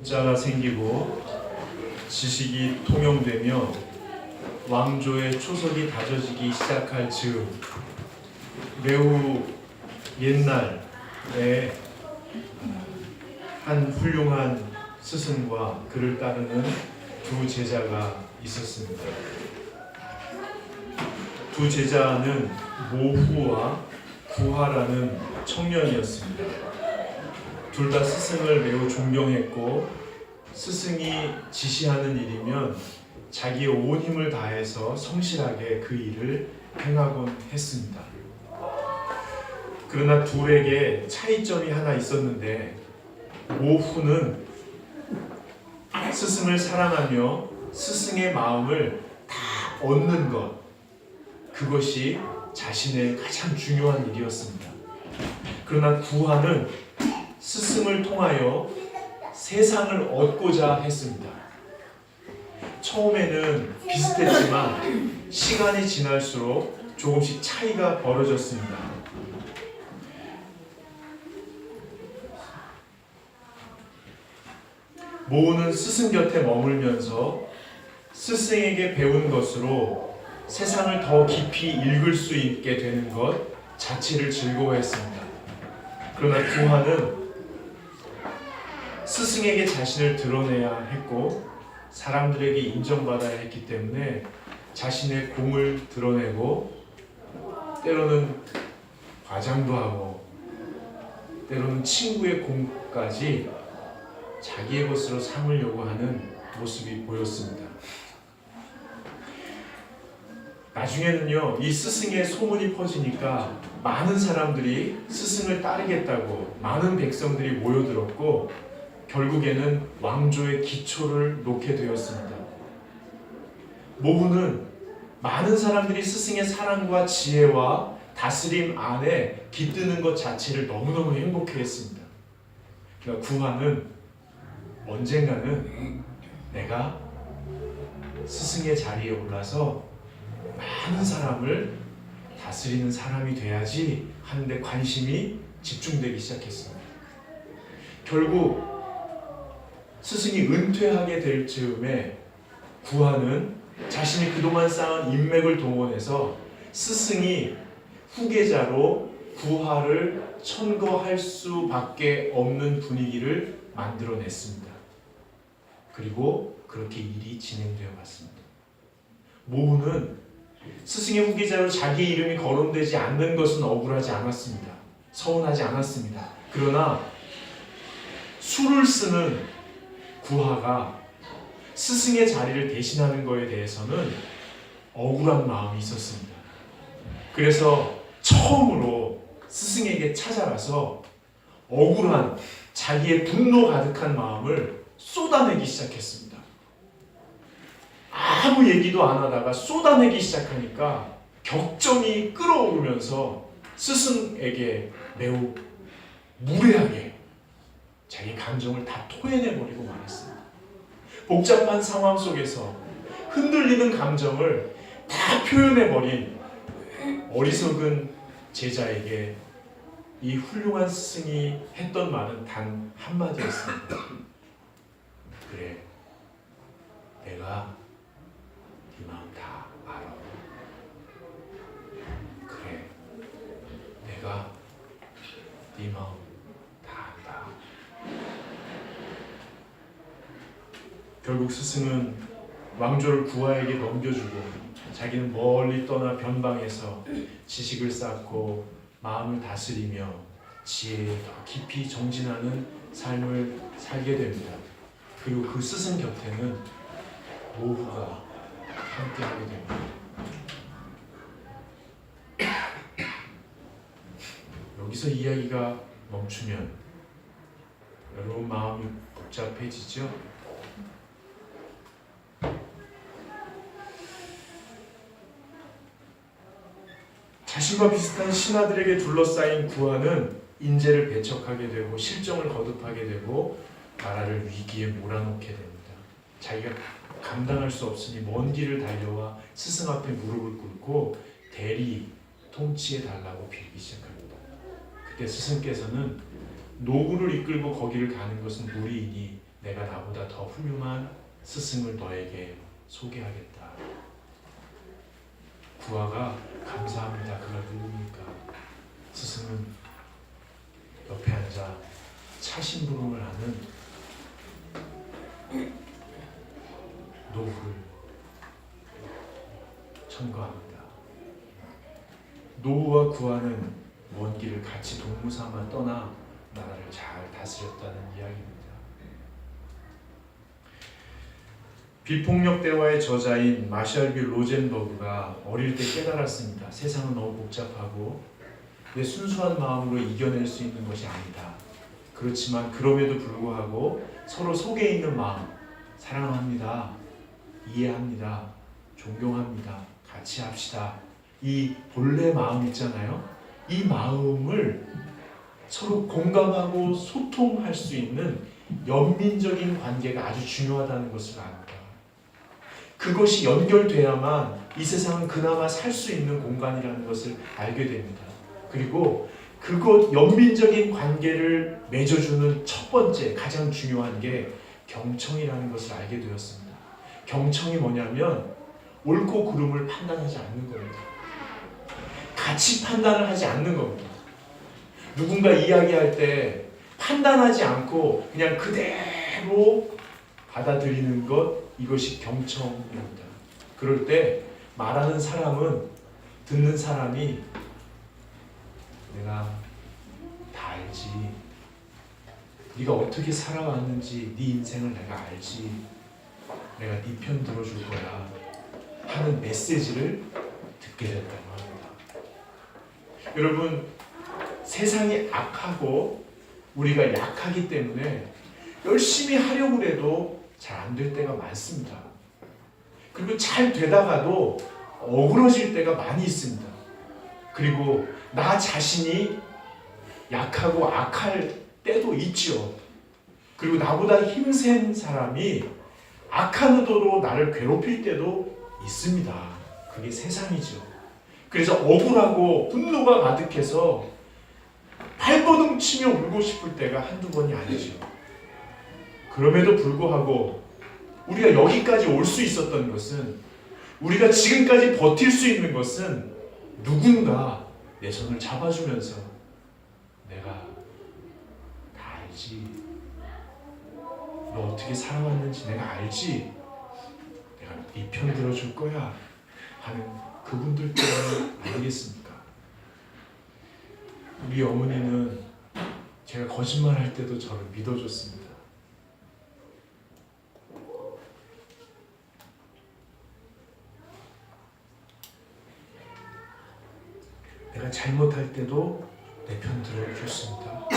자가 생기고 지식이 통용되며 왕조의 초석이 다져지기 시작할 즈음, 매우 옛날에 한 훌륭한 스승과 그를 따르는 두 제자가 있었습니다. 두 제자는 모후와 구하라는 청년이었습니다. 둘 다 스승을 매우 존경했고, 스승이 지시하는 일이면 자기의 온 힘을 다해서 성실하게 그 일을 행하곤 했습니다. 그러나 둘에게 차이점이 하나 있었는데, 모후는 스승을 사랑하며 스승의 마음을 다 얻는 것, 그것이 자신의 가장 중요한 일이었습니다. 그러나 구하는 스승을 통하여 세상을 얻고자 했습니다. 처음에는 비슷했지만 시간이 지날수록 조금씩 차이가 벌어졌습니다. 모후는 스승 곁에 머물면서 스승에게 배운 것으로 세상을 더 깊이 읽을 수 있게 되는 것 자체를 즐거워했습니다. 그러나 구하는 스승에게 자신을 드러내야 했고 사람들에게 인정받아야 했기 때문에 자신의 공을 드러내고 때로는 과장도 하고 때로는 친구의 공까지 자기의 것으로 삼으려고 하는 모습이 보였습니다. 나중에는요, 이 스승의 소문이 퍼지니까 많은 사람들이 스승을 따르겠다고 많은 백성들이 모여들었고 결국에는 왕조의 기초를 놓게 되었습니다. 모후는 많은 사람들이 스승의 사랑과 지혜와 다스림 안에 깃드는 것 자체를 너무너무 행복해했습니다. 그러니까 구하는 언젠가는 내가 스승의 자리에 올라서 많은 사람을 다스리는 사람이 돼야지 하는데 관심이 집중되기 시작했습니다. 결국 스승이 은퇴하게 될 즈음에 구하는 자신이 그동안 쌓은 인맥을 동원해서 스승이 후계자로 구하를 천거할 수밖에 없는 분위기를 만들어냈습니다. 그리고 그렇게 일이 진행되어 갔습니다. 모후는 스승의 후계자로 자기 이름이 거론되지 않는 것은 억울하지 않았습니다. 서운하지 않았습니다. 그러나 수를 쓰는 구하가 스승의 자리를 대신하는 것에 대해서는 억울한 마음이 있었습니다. 그래서 처음으로 스승에게 찾아가서 억울한 자기의 분노 가득한 마음을 쏟아내기 시작했습니다. 아무 얘기도 안 하다가 쏟아내기 시작하니까 격정이 끓어오르면서 스승에게 매우 무례하게 자기 감정을 다 토해내버리고 말았습니다. 복잡한 상황 속에서 흔들리는 감정을 다 표현해버린 어리석은 제자에게 이 훌륭한 스승이 했던 말은 단 한마디였습니다. 그래, 내가 네 마음 다 알아. 그래, 내가 네 마음 다 안다. 결국 스승은 왕조를 구하에게 넘겨주고 자기는 멀리 떠나 변방에서 지식을 쌓고 마음을 다스리며 지혜에 더 깊이 정진하는 삶을 살게 됩니다. 그리고 그 스승 곁에는 모후가 함께하게 됩니다. 여기서 이야기가 멈추면 여러분 마음이 복잡해지죠? 자신과 비슷한 신하들에게 둘러싸인 구하는 인재를 배척하게 되고 실정을 거듭하게 되고 나라를 위기에 몰아넣게 됩니다. 자기가 감당할 수 없으니 먼 길을 달려와 스승 앞에 무릎을 꿇고 대리 통치해 달라고 빌기 시작합니다. 그때 스승께서는 노구를 이끌고 거기를 가는 것은 무리이니 내가 나보다 더 훌륭한 스승을 너에게 소개하겠다. 구하가 감사합니다. 그걸 누굽니까? 스승은 옆에 앉아 차심부름을 하는 노후를 청구합니다. 노후와 구하는 먼 길을 같이 동무삼아 떠나 나라를 잘 다스렸다는 이야기입니다. 비폭력 대화의 저자인 마샬비 로젠버그가 어릴 때 깨달았습니다. 세상은 너무 복잡하고 내 순수한 마음으로 이겨낼 수 있는 것이 아니다. 그렇지만 그럼에도 불구하고 서로 속에 있는 마음, 사랑합니다, 이해합니다, 존경합니다, 같이 합시다. 이 본래 마음 있잖아요. 이 마음을 서로 공감하고 소통할 수 있는 연민적인 관계가 아주 중요하다는 것을 압니다. 그것이 연결돼야만 이 세상은 그나마 살 수 있는 공간이라는 것을 알게 됩니다. 그리고 그것 연민적인 관계를 맺어주는 첫 번째 가장 중요한 게 경청이라는 것을 알게 되었습니다. 경청이 뭐냐면 옳고 그름을 판단하지 않는 겁니다. 같이 판단을 하지 않는 겁니다. 누군가 이야기할 때 판단하지 않고 그냥 그대로 받아들이는 것, 이것이 경청입니다. 그럴 때 말하는 사람은 듣는 사람이 내가 다 알지, 네가 어떻게 살아왔는지 네 인생을 내가 알지, 내가 네 편 들어줄 거야 하는 메시지를 듣게 된다고 합니다. 여러분, 세상이 악하고 우리가 약하기 때문에 열심히 하려고 해도 잘 안 될 때가 많습니다. 그리고 잘 되다가도 어그러질 때가 많이 있습니다. 그리고 나 자신이 약하고 악할 때도 있죠. 그리고 나보다 힘센 사람이 악한 의도로 나를 괴롭힐 때도 있습니다. 그게 세상이죠. 그래서 억울하고 분노가 가득해서 발버둥 치며 울고 싶을 때가 한두 번이 아니죠. 그럼에도 불구하고 우리가 여기까지 올 수 있었던 것은, 우리가 지금까지 버틸 수 있는 것은 누군가 내 손을 잡아주면서 내가 다 알지, 너 어떻게 살아왔는지 내가 알지, 내가 네 편 들어줄 거야 하는 그분들 때문에 아니겠습니까? 우리 어머니는 제가 거짓말할 때도 저를 믿어줬습니다. 내가 잘못할 때도 내 편 들어줬습니다.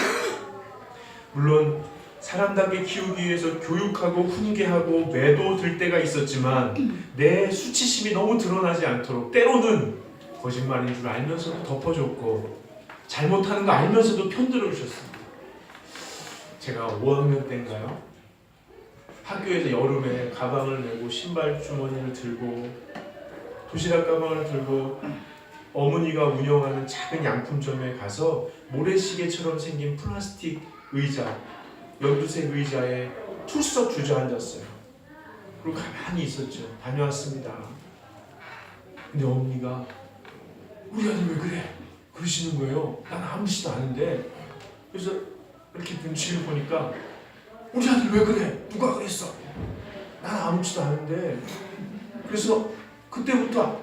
물론 사람답게 키우기 위해서 교육하고 훈계하고 매도될 때가 있었지만 내 수치심이 너무 드러나지 않도록 때로는 거짓말인 줄 알면서도 덮어줬고 잘못하는 거 알면서도 편들어 주셨습니다. 제가 5학년 때인가요? 학교에서 여름에 가방을 메고 신발 주머니를 들고 도시락 가방을 들고 어머니가 운영하는 작은 양품점에 가서 모래시계처럼 생긴 플라스틱 의자, 연두색 의자에 툴썩 주저앉았어요. 그리고 가만히 있었죠. 다녀왔습니다. 근데 어머니가 우리 아들 왜 그래? 그러시는 거예요. 난 아무 짓도 아닌데. 그래서 이렇게 눈치를 보니까 우리 아들 왜 그래? 누가 그랬어? 난 아무 짓도 아닌데. 그래서 그때부터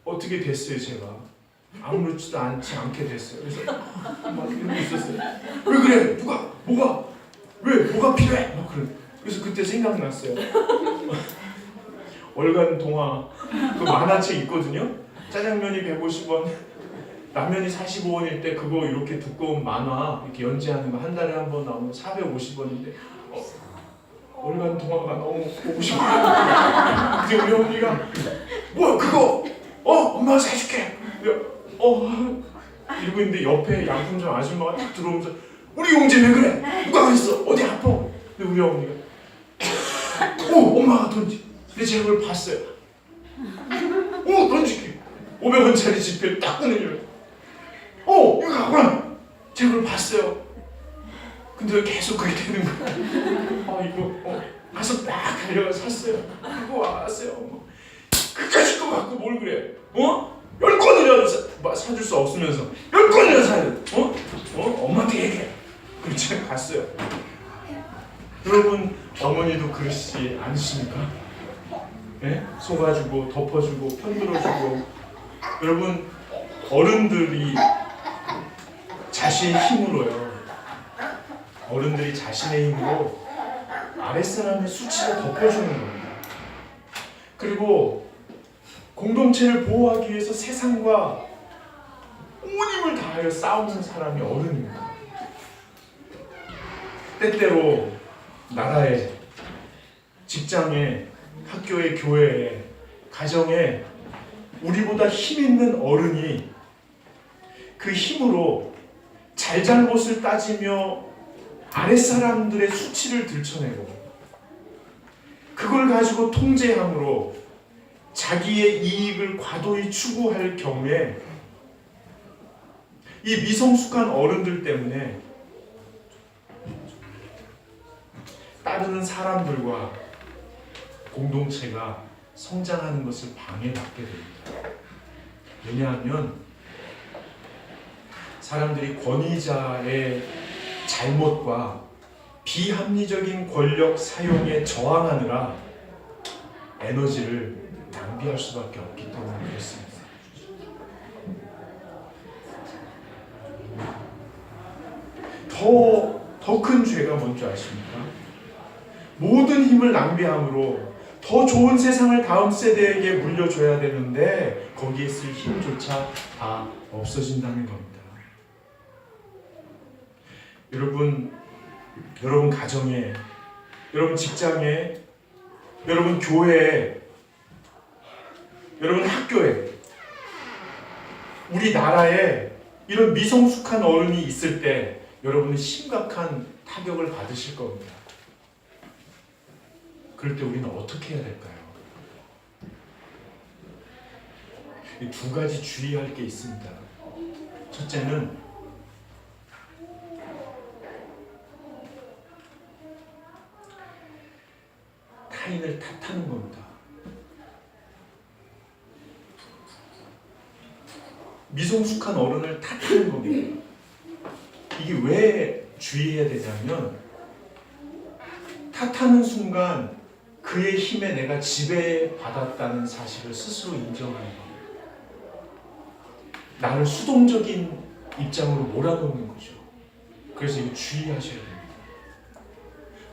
어떻게 됐어요, 제가. 아무렇지도 않게 됐어요. 그래서 막 이러고 있었어요. 왜 그래? 누가? 뭐가? 왜? 뭐가 필요해? 막 그래. 그래서 그때 생각났어요. 월간 동화 그 만화책 있거든요. 짜장면이 150원, 라면이 45원일 때 그거 이렇게 두꺼운 만화 이렇게 연재하는 거 한 달에 한 번 나오면 450원인데 월간 동화가 너무 보고 싶어요. 근데 우리 어머니가 뭐 그거 엄마가 사줄게. 이러고 있는데 옆에 양품점 아줌마가 딱 들어오면서 우리 용재 왜 그래? 누가 그랬어? 어디 아파? 근데 우리 어머니가 엄마가 던지. 근데 제가 그걸 봤어요. 던질게. 500원짜리 지폐를 딱 꺼내줘요. 이거 가거라. 제가 그걸 봤어요. 근데 계속 그게 되는 거야. 이거 가서 딱 달려가서 샀어요. 그거 왔어요. 그까짓 거 갖고 뭘 그래? 10권이라도 사줄 수 없으면서 10권이라도 사야 돼. 엄마한테 얘기해. 그렇지, 갔어요. 여러분, 어머니도 그러시지 않으십니까? 네? 속아주고 덮어주고 편들어주고. 여러분, 어른들이 자신의 힘으로요. 어른들이 자신의 힘으로 아랫사람의 수치를 덮어주는 겁니다. 그리고 공동체를 보호하기 위해서 세상과 온 힘을 다하여 싸우는 사람이 어른입니다. 때때로 나라에, 직장에, 학교에, 교회에, 가정에 우리보다 힘 있는 어른이 그 힘으로 잘잘못을 따지며 아랫사람들의 수치를 들춰내고 그걸 가지고 통제함으로 자기의 이익을 과도히 추구할 경우에 이 미성숙한 어른들 때문에 따르는 사람들과 공동체가 성장하는 것을 방해받게 됩니다. 왜냐하면 사람들이 권위자의 잘못과 비합리적인 권력 사용에 저항하느라 에너지를 낭비할 수밖에 없기 때문에 그렇습니다. 더 큰 죄가 뭔지 아십니까? 모든 힘을 낭비함으로 더 좋은 세상을 다음 세대에게 물려줘야 되는데 거기에 쓸 힘조차 다 없어진다는 겁니다. 여러분 가정에, 여러분 직장에, 여러분 교회에, 여러분 학교에, 우리나라에 이런 미성숙한 어른이 있을 때 여러분은 심각한 타격을 받으실 겁니다. 그럴 때 우리는 어떻게 해야 될까요? 이 두 가지 주의할 게 있습니다. 첫째는 타인을 탓하는 겁니다. 미성숙한 어른을 탓하는 겁니다. 이게 왜 주의해야 되냐면 탓하는 순간 그의 힘에 내가 지배받았다는 사실을 스스로 인정하는 겁니다. 나를 수동적인 입장으로 몰아넣는 거죠. 그래서 이거 주의하셔야 됩니다.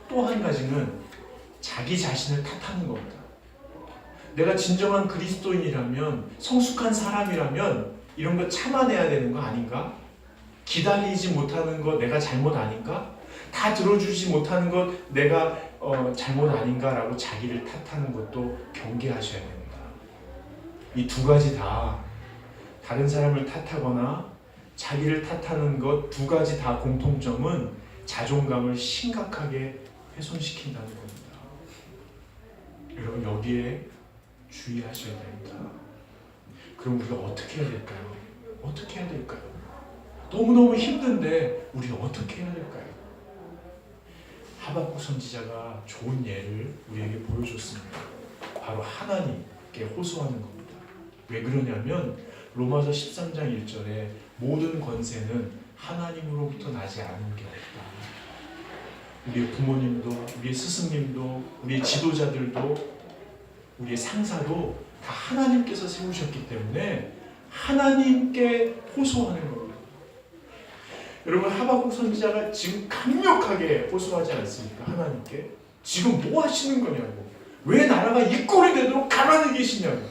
또 한 가지는 자기 자신을 탓하는 겁니다. 내가 진정한 그리스도인이라면, 성숙한 사람이라면 이런 거 참아내야 되는 거 아닌가? 기다리지 못하는 거 내가 잘못 아닌가? 다 들어주지 못하는 것 내가 잘못 아닌가라고 자기를 탓하는 것도 경계하셔야 됩니다. 이 두 가지 다 다른 사람을 탓하거나 자기를 탓하는 것 두 가지 다 공통점은 자존감을 심각하게 훼손시킨다는 겁니다. 여러분 여기에 주의하셔야 됩니다. 그럼 우리가 어떻게 해야 될까요? 어떻게 해야 될까요? 너무너무 힘든데 우리는 어떻게 해야 될까요? 하박국 선지자가 좋은 예를 우리에게 보여줬습니다. 바로 하나님께 호소하는 겁니다. 왜 그러냐면 로마서 13장 1절에 모든 권세는 하나님으로부터 나지 않은 게 없다. 우리의 부모님도, 우리의 스승님도, 우리의 지도자들도, 우리의 상사도 다 하나님께서 세우셨기 때문에 하나님께 호소하는 겁니다. 여러분 하박국 선지자가 지금 강력하게 호소하지 않습니까? 하나님께 지금 뭐 하시는 거냐고, 왜 나라가 이 꼴이 되도록 가만히 계시냐고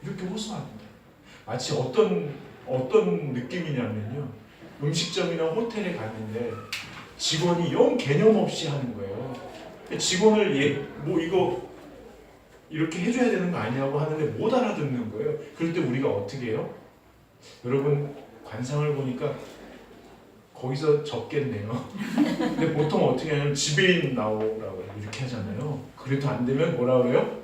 이렇게 호소합니다. 마치 어떤 느낌이냐면요, 음식점이나 호텔에 갔는데 직원이 영 개념 없이 하는 거예요. 직원을 뭐 이거 이렇게 해줘야 되는 거 아니냐고 하는데 못 알아듣는 거예요. 그럴 때 우리가 어떻게 해요? 여러분 관상을 보니까 거기서 적겠네요. 근데 보통 어떻게 하냐면 지배인 나오라고 이렇게 하잖아요. 그래도 안 되면 뭐라 그래요?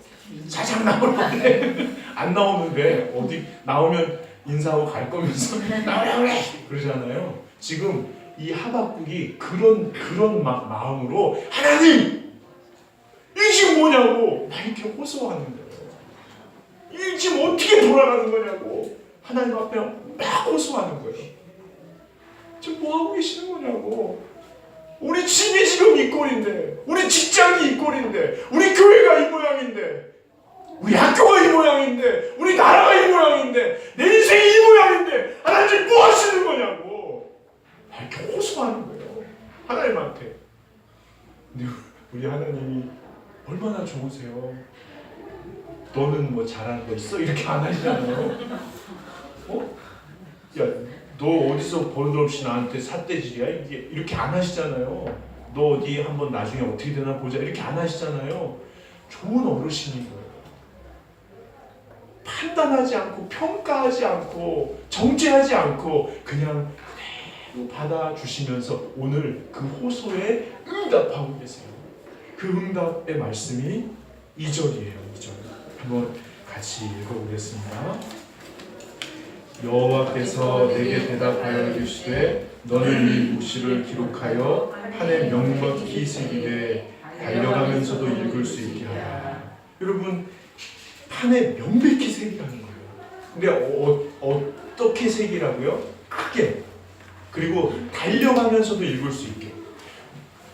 사장 나오라는데 안 나오는데 어디 나오면 인사하고 갈 거면서 나오라 그래 그러잖아요. 지금 이 하박국이 그런 마음으로 하나님 이게 지금 뭐냐고 막 이렇게 호소하는 거예요. 이게 지금 어떻게 돌아가는 거냐고 하나님 앞에 막 호소하는 거예요. 지금 뭐 하고 계시는 거냐고. 우리 집이 지금 이 꼴인데, 우리 직장이 이 꼴인데, 우리 교회가 이 모양인데, 우리 학교가 이 모양인데, 우리 나라가 이 모양인데, 내 인생이 이 모양인데 하나님 지금 뭐 하시는 거냐고 이렇게 호소하는 거예요, 하나님한테. 근데 우리 하나님이 얼마나 좋으세요. 너는 뭐 잘하는 거 있어? 이렇게 안 하시잖아요. 야, 너 어디서 버릇없이 나한테 삿대질이야? 이렇게 안 하시잖아요. 너 어디 한번 나중에 어떻게 되나 보자 이렇게 안 하시잖아요. 좋은 어르신인 거예요. 판단하지 않고 평가하지 않고 정죄하지 않고 그냥 그대로 받아주시면서 오늘 그 호소에 응답하고 계세요. 그 응답의 말씀이 2절이에요. 2절 한번 같이 읽어보겠습니다. 여호와께서 내게 대답하여 이르시되 너는 이 묵시를 기록하여 판에 명확히 새기되 달려가면서도 읽을 수 있게 하라. 여러분, 판에 명백히 새기라는 거예요. 근데 어떻게 새기라고요? 크게. 그리고 달려가면서도 읽을 수 있게.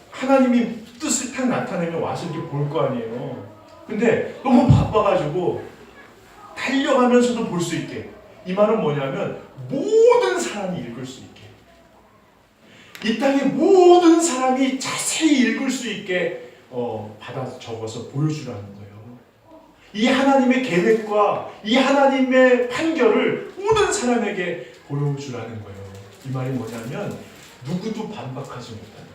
하나님이 뜻을 딱 나타내면 와서 이렇게 볼 거 아니에요. 근데 너무 바빠가지고 달려가면서도 볼 수 있게. 이 말은 뭐냐면 모든 사람이 읽을 수 있게, 이 땅의 모든 사람이 자세히 읽을 수 있게 받아 적어서 보여주라는 거예요. 이 하나님의 계획과 이 하나님의 판결을 모든 사람에게 보여주라는 거예요. 이 말이 뭐냐면 누구도 반박하지 못하도록,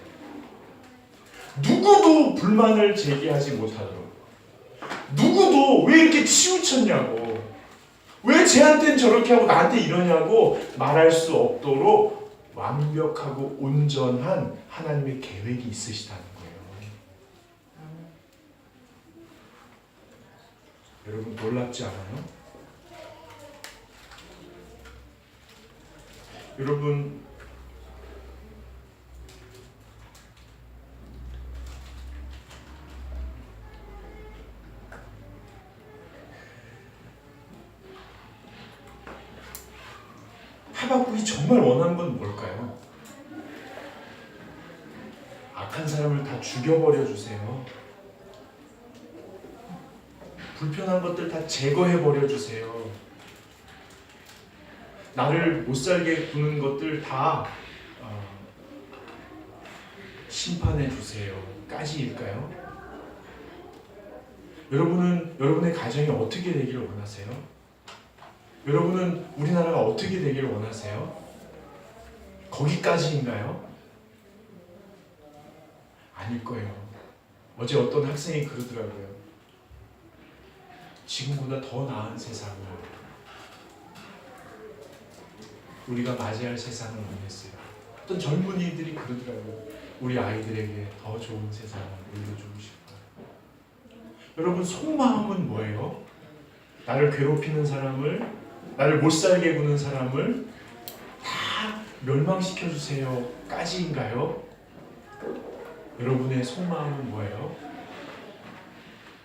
누구도 불만을 제기하지 못하도록, 누구도 왜 이렇게 치우쳤냐고, 왜 쟤한테는 저렇게 하고 나한테 이러냐고 말할 수 없도록 완벽하고 온전한 하나님의 계획이 있으시다는 거예요. 여러분, 놀랍지 않아요? 여러분, 하박국이 정말 원하는 건 뭘까요? 악한 사람을 다 죽여버려 주세요. 불편한 것들 다 제거해버려 주세요. 나를 못살게 구는 것들 다 심판해 주세요 까지일까요? 여러분은 여러분의 가정이 어떻게 되기를 원하세요? 여러분은 우리나라가 어떻게 되기를 원하세요? 거기까지인가요? 아닐 거예요. 어제 어떤 학생이 그러더라고요. 지금보다 더 나은 세상을 우리가 맞이할 세상을 원했어요. 어떤 젊은이들이 그러더라고요. 우리 아이들에게 더 좋은 세상을 올려주고 싶어요. 여러분, 속마음은 뭐예요? 나를 괴롭히는 사람을, 나를 못살게 구는 사람을 다 멸망시켜주세요 까지인가요? 여러분의 속마음은 뭐예요?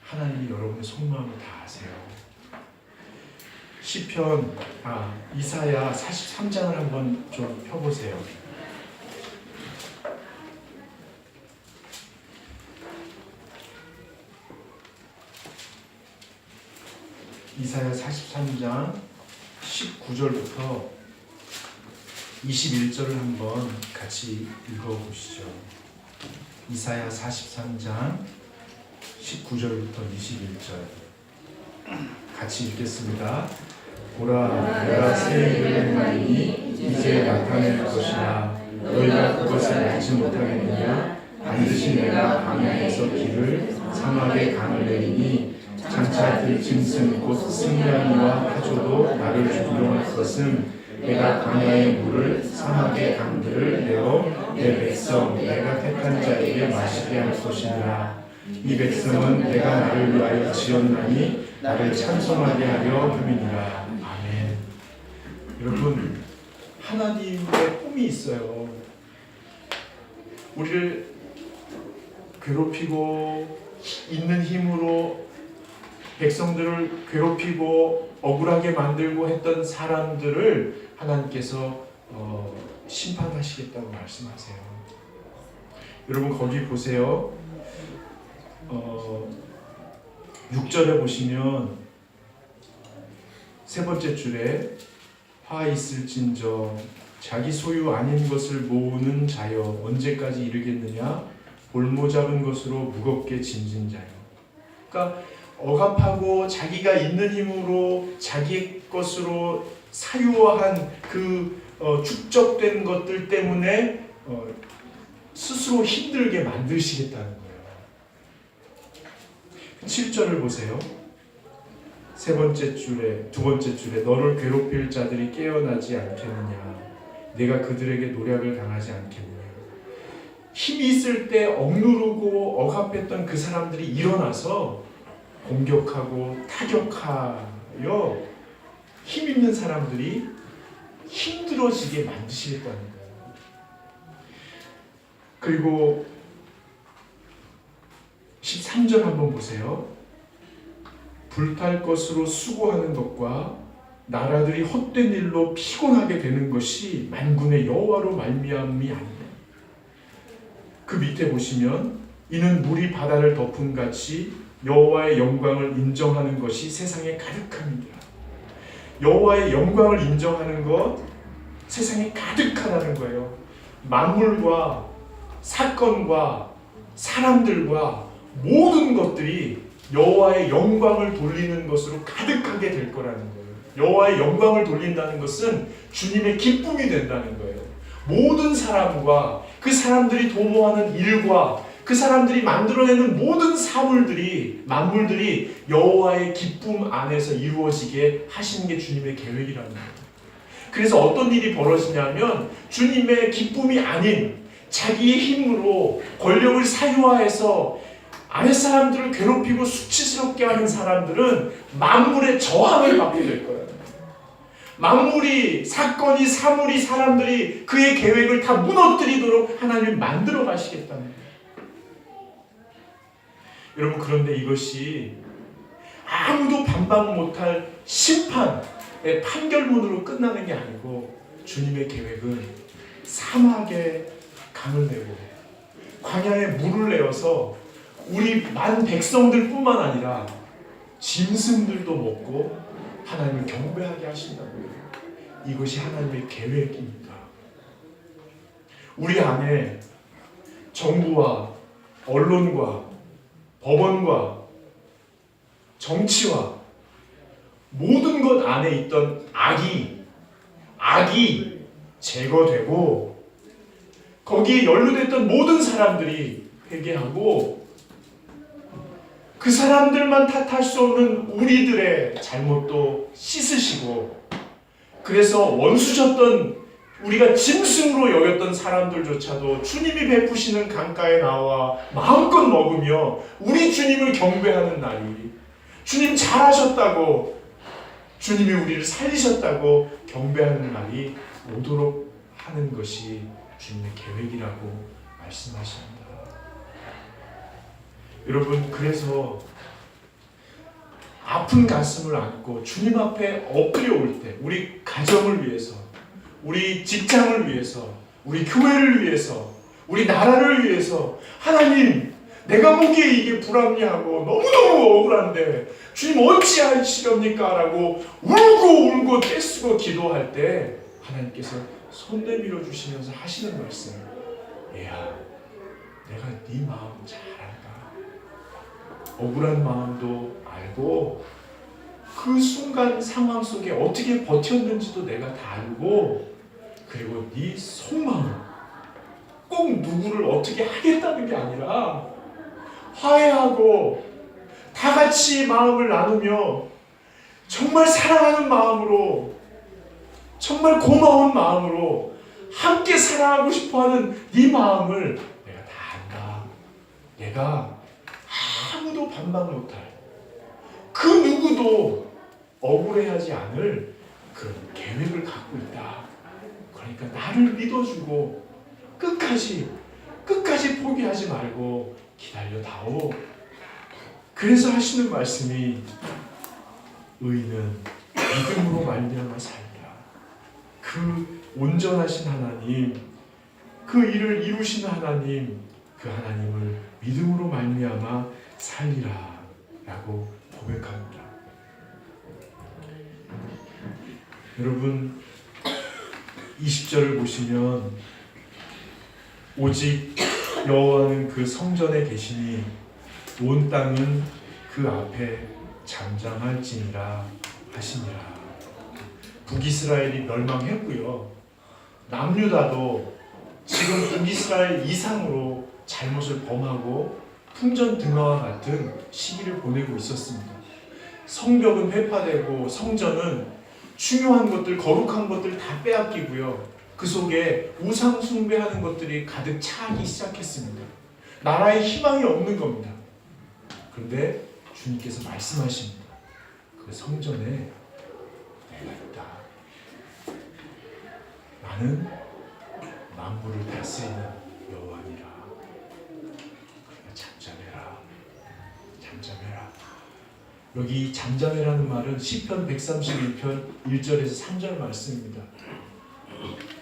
하나님이 여러분의 속마음을 다 아세요. 이사야 43장을 한번 좀 펴보세요. 이사야 43장 19절부터 21절을 한번 같이 읽어보시죠. 이사야 43장 19절부터 21절 같이 읽겠습니다. 보라, 내가 새 일을 행하리니 이제 나타낼 것이라. 너희가 그것을 알지 못하겠느냐? 반드시 내가 광야에서 길을, 사막에 강을 내리니 장차 들짐승 곧 승냥이와 하조도 나를 존경할 것은 내가 광야의 물을, 사막의 강들을 내어 내 백성 내가 택한 자에게 마시게 할 것이니라. 이 백성은 내가 나를 위하여 지었나니 나를 찬송하게 하려 함이니라. 아멘. 여러분, 하나님의 꿈이 있어요. 우리를 괴롭히고 있는 힘으로 백성들을 괴롭히고 억울하게 만들고 했던 사람들을 하나님께서 심판하시겠다고 말씀하세요. 여러분 거기 보세요. 6절에 보시면 세 번째 줄에 화 있을진저 자기 소유 아닌 것을 모으는 자여 언제까지 이르겠느냐 볼모 잡은 것으로 무겁게 짐진 자여. 그러니까 억압하고 자기가 있는 힘으로 자기 것으로 사유한 그 축적된 것들 때문에 스스로 힘들게 만드시겠다는 거예요. 7절을 보세요. 세 번째 줄에, 두 번째 줄에 너를 괴롭힐 자들이 깨어나지 않겠느냐 내가 그들에게 노략을 당하지 않겠느냐. 힘이 있을 때 억누르고 억압했던 그 사람들이 일어나서 공격하고 타격하여 힘 있는 사람들이 힘들어지게 만드시겠다는 거예요. 그리고 13절 한번 보세요. 불탈 것으로 수고하는 것과 나라들이 헛된 일로 피곤하게 되는 것이 만군의 여호와로 말미암음이 아니냐. 그 밑에 보시면 이는 물이 바다를 덮은 같이 여호와의 영광을 인정하는 것이 세상에 가득합니다. 여호와의 영광을 인정하는 것 세상에 가득하다는 거예요. 만물과 사건과 사람들과 모든 것들이 여호와의 영광을 돌리는 것으로 가득하게 될 거라는 거예요. 여호와의 영광을 돌린다는 것은 주님의 기쁨이 된다는 거예요. 모든 사람과 그 사람들이 도모하는 일과 그 사람들이 만들어내는 모든 사물들이 만물들이 여호와의 기쁨 안에서 이루어지게 하시는 게 주님의 계획이라는 거예요. 그래서 어떤 일이 벌어지냐면 주님의 기쁨이 아닌 자기의 힘으로 권력을 사유화해서 아랫사람들을 괴롭히고 수치스럽게 하는 사람들은 만물의 저항을 받게 될 거예요. 만물이, 사건이, 사물이, 사람들이 그의 계획을 다 무너뜨리도록 하나님이 만들어 가시겠다는 거예요. 여러분 그런데 이것이 아무도 반박 못할 심판의 판결문으로 끝나는 게 아니고 주님의 계획은 사막에 강을 내고 광야에 물을 내어서 우리 만 백성들 뿐만 아니라 짐승들도 먹고 하나님을 경배하게 하신다고요. 이것이 하나님의 계획입니다. 우리 안에 정부와 언론과 법원과 정치와 모든 것 안에 있던 악이 제거되고 거기에 연루됐던 모든 사람들이 회개하고 그 사람들만 탓할 수 없는 우리들의 잘못도 씻으시고 그래서 원수셨던 우리가 짐승으로 여겼던 사람들조차도 주님이 베푸시는 강가에 나와 마음껏 먹으며 우리 주님을 경배하는 날이 주님 잘하셨다고 주님이 우리를 살리셨다고 경배하는 날이 오도록 하는 것이 주님의 계획이라고 말씀하십니다. 여러분 그래서 아픈 가슴을 안고 주님 앞에 엎드려 올 때 우리 가정을 위해서 우리 직장을 위해서 우리 교회를 위해서 우리 나라를 위해서 하나님 내가 보기에 이게 불합리하고 너무너무 억울한데 주님 어찌하시렵니까? 라고 울고 떼쓰고 기도할 때 하나님께서 손 내밀어 주시면서 하시는 말씀 얘야 내가 네 마음 잘 알까? 억울한 마음도 알고 그 순간 상황 속에 어떻게 버텼는지도 내가 다 알고 그리고 네 속마음 꼭 누구를 어떻게 하겠다는 게 아니라 화해하고 다 같이 마음을 나누며 정말 사랑하는 마음으로 정말 고마운 마음으로 함께 사랑하고 싶어하는 네 마음을 내가 다 안다. 내가 아무도 반박 못할 그 누구도 억울해하지 않을 그런 계획을 갖고 있다. 그러니까 나를 믿어주고 끝까지 끝까지 포기하지 말고 기다려다오. 그래서 하시는 말씀이 의인은 믿음으로 말미암아 살리라. 그 온전하신 하나님, 그 일을 이루시는 하나님, 그 하나님을 믿음으로 말미암아 살리라 라고 고백합니다. 여러분 20절을 보시면 오직 여호와는 그 성전에 계시니 온 땅은 그 앞에 잠잠할지니라 하시니라. 북이스라엘이 멸망했고요. 남유다도 지금 북이스라엘 이상으로 잘못을 범하고 풍전등화와 같은 시기를 보내고 있었습니다. 성벽은 회파되고 성전은 중요한 것들, 거룩한 것들 다 빼앗기고요. 그 속에 우상 숭배하는 것들이 가득 차기 시작했습니다. 나라에 희망이 없는 겁니다. 그런데 주님께서 말씀하십니다. 그 성전에 내가 있다. 나는 만물을 다스리는 여호와니라. 그러니까 잠잠해라. 잠잠해라. 여기 잠잠해라는 말은 시편 131편 1절에서 3절 말씀입니다.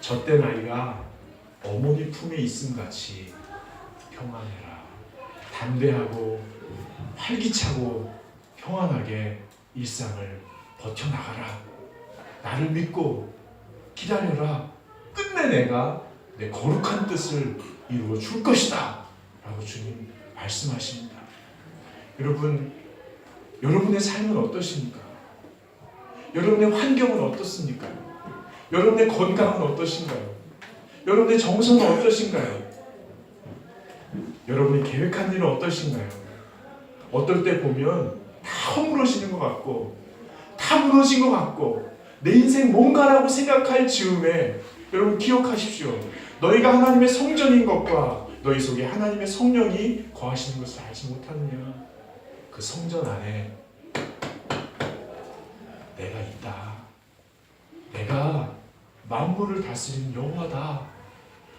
젖된 아이가 어머니 품에 있음같이 평안해라. 담대하고 활기차고 평안하게 일상을 버텨나가라. 나를 믿고 기다려라. 끝내 내가 내 거룩한 뜻을 이루어 줄 것이다 라고 주님 말씀하십니다. 여러분, 여러분의 삶은 어떠십니까? 여러분의 환경은 어떻습니까? 여러분의 건강은 어떠신가요? 여러분의 정서는 어떠신가요? 여러분이 계획한 일은 어떠신가요? 어떨 때 보면 다 허물어지는 것 같고 다 무너진 것 같고 내 인생 뭔가라고 생각할 즈음에 여러분 기억하십시오. 너희가 하나님의 성전인 것과 너희 속에 하나님의 성령이 거하시는 것을 알지 못하느냐. 그 성전 안에 내가 있다. 내가 만물을 다스리는 여호와다.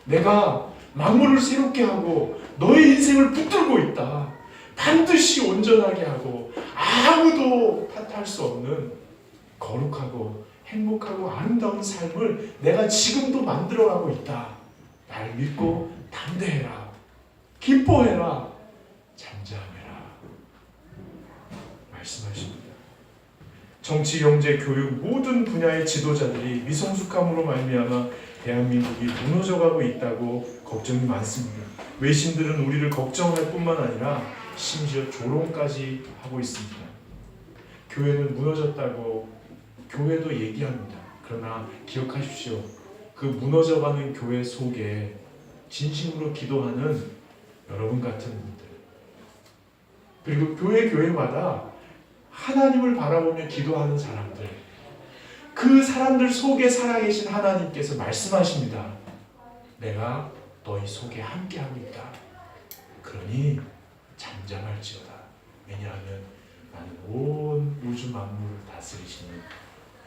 내가 만물을 새롭게 하고 너의 인생을 붙들고 있다. 반드시 온전하게 하고 아무도 탓할 수 없는 거룩하고 행복하고 아름다운 삶을 내가 지금도 만들어가고 있다. 나를 믿고 담대해라. 기뻐해라. 잠잠해라. 말씀하십니다. 정치, 경제, 교육 모든 분야의 지도자들이 미성숙함으로 말미암아 대한민국이 무너져가고 있다고 걱정이 많습니다. 외신들은 우리를 걱정할 뿐만 아니라 심지어 조롱까지 하고 있습니다. 교회는 무너졌다고 교회도 얘기합니다. 그러나 기억하십시오. 그 무너져가는 교회 속에 진심으로 기도하는 여러분 같은 분들, 그리고 교회마다 하나님을 바라보며 기도하는 사람들, 그 사람들 속에 살아계신 하나님께서 말씀하십니다. 내가 너희 속에 함께하고 있다. 그러니 잠잠할지어다. 왜냐하면 나는 온 우주 만물을 다스리시는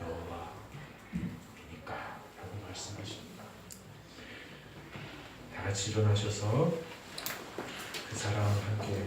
여호와이니까 라고 말씀하십니다. 다 같이 일어나셔서 그 사랑을 함께